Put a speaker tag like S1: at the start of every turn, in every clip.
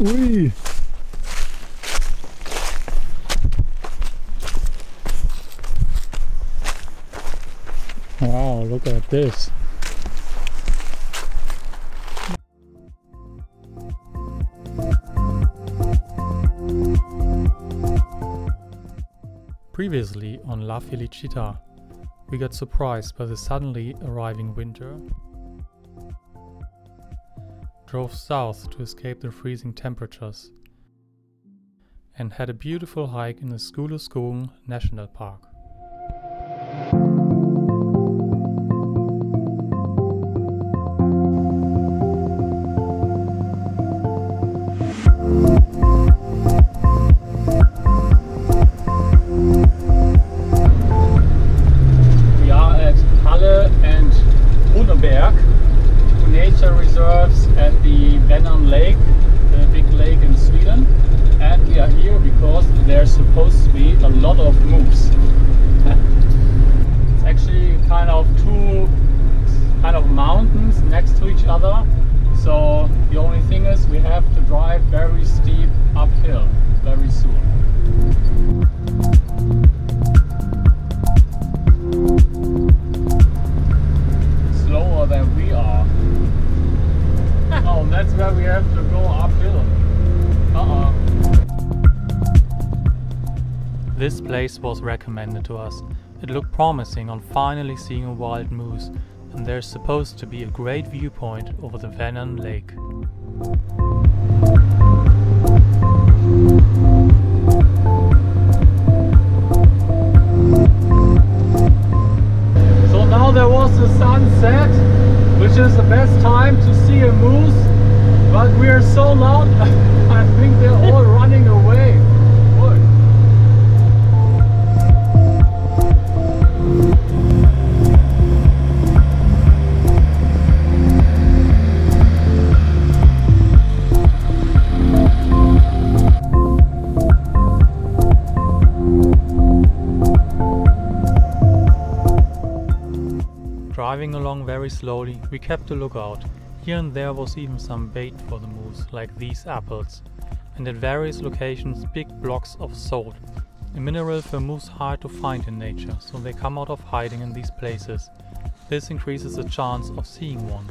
S1: Ui! Wow, look at this. Previously on La Felicita, we got surprised by the suddenly arriving winter, drove south to escape the freezing temperatures, and had a beautiful hike in the Skuluskogen National Park.
S2: Nature reserves at the Vänern Lake, the big lake in Sweden, and we are here because there's supposed to be a lot of moose. It's actually kind of two mountains next to each other, so the only thing is we have to drive very steep uphill very soon. Slower than we are. Oh, that's where we have to go uphill.
S1: This place was recommended to us. It looked promising on finally seeing a wild moose, and there's supposed to be a great viewpoint over the Vänern Lake.
S2: So now there was the sunset, which is the best time to see a moose, but we are so loud, I think they're all running away. Look.
S1: Driving along very slowly, we kept a lookout. Here and there was even some bait for the moose, like these apples, and at various locations big blocks of salt, a mineral for moose hard to find in nature, so they come out of hiding in these places. This increases the chance of seeing one.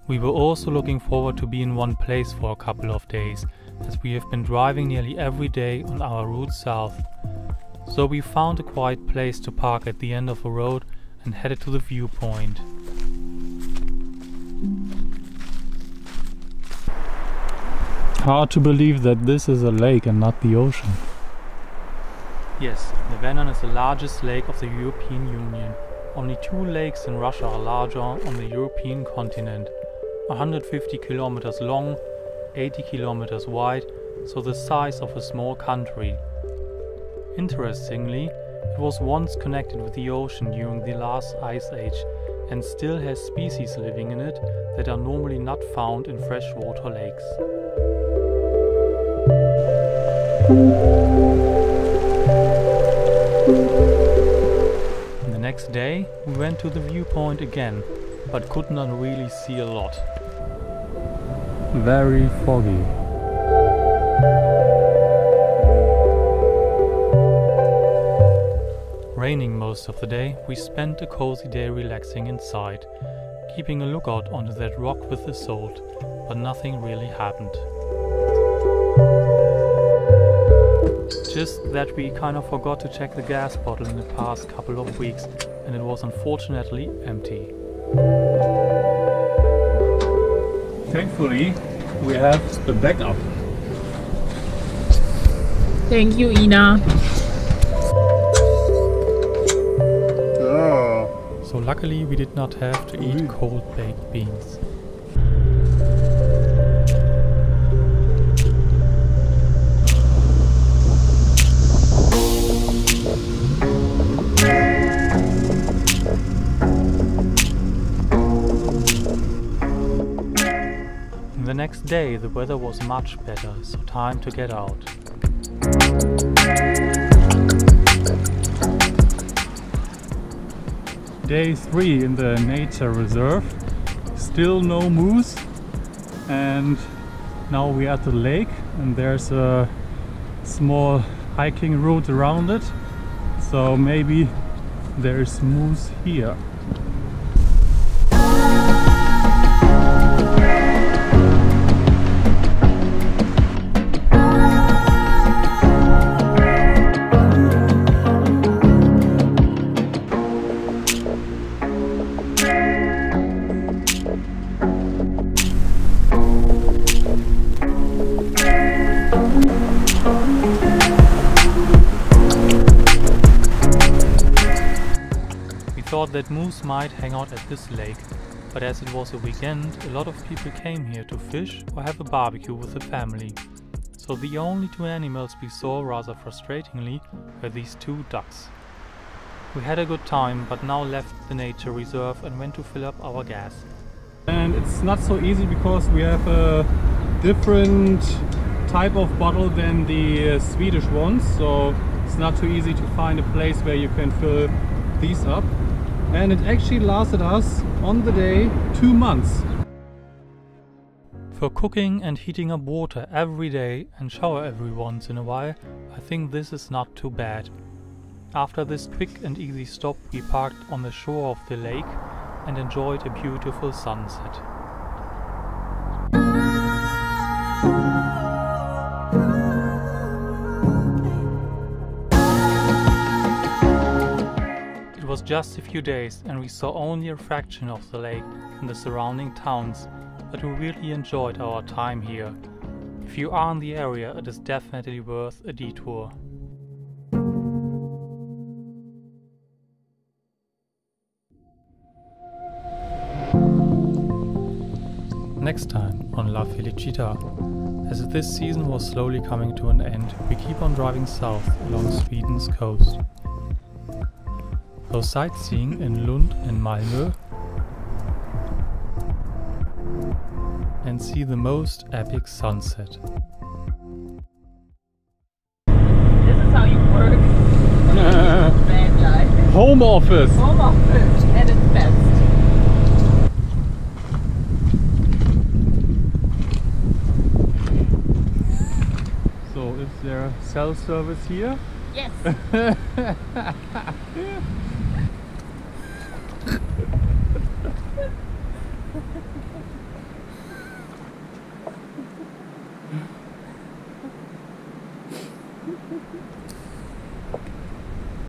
S1: We were also looking forward to be in one place for a couple of days, as we have been driving nearly every day on our route south. So we found a quiet place to park at the end of a road and headed to the viewpoint. Hard to believe that this is a lake and not the ocean. Yes, the Vänern is the largest lake of the European Union. Only 2 lakes in Russia are larger on the European continent. 150 kilometers long, 80 kilometers wide, so the size of a small country. Interestingly, it was once connected with the ocean during the last ice age and still has species living in it that are normally not found in freshwater lakes. The next day we went to the viewpoint again, but could not really see a lot. Very foggy. Raining most of the day, we spent a cozy day relaxing inside, keeping a lookout onto that rock with the salt, but nothing really happened. Just that we kind of forgot to check the gas bottle in the past couple of weeks, and it was unfortunately empty.
S2: Thankfully, we have a backup.
S3: Thank you, Ina.
S1: So luckily we did not have to eat cold baked beans. The next day the weather was much better, so time to get out. Day 3 in the nature reserve. Still no moose, and now we're at the lake and there's a small hiking route around it, so maybe there's moose here.
S4: Thought that moose might hang out at this lake, but as it was a weekend, a lot of people came here to fish or have a barbecue with the family. So the only two animals we saw, rather frustratingly, were these two ducks. We had a good time, but now left the nature reserve and went to fill up our gas.
S1: And it's not so easy because we have a different type of bottle than the Swedish ones, so it's not too easy to find a place where you can fill these up. And it actually lasted us on the day 2 months.
S4: For cooking and heating up water every day and shower every once in a while, I think this is not too bad. After this quick and easy stop, we parked on the shore of the lake and enjoyed a beautiful sunset. It was just a few days and we saw only a fraction of the lake and the surrounding towns, but we really enjoyed our time here. If you are in the area, it is definitely worth a detour. Next time on La Felicita. As this season was slowly coming to an end, we keep on driving south along Sweden's coast. Go sightseeing in Lund and Malmö and see the most epic sunset.
S3: This is how you work. Bad life.
S1: Home office!
S3: Home office at its best.
S1: So is there self-service here?
S3: Yes.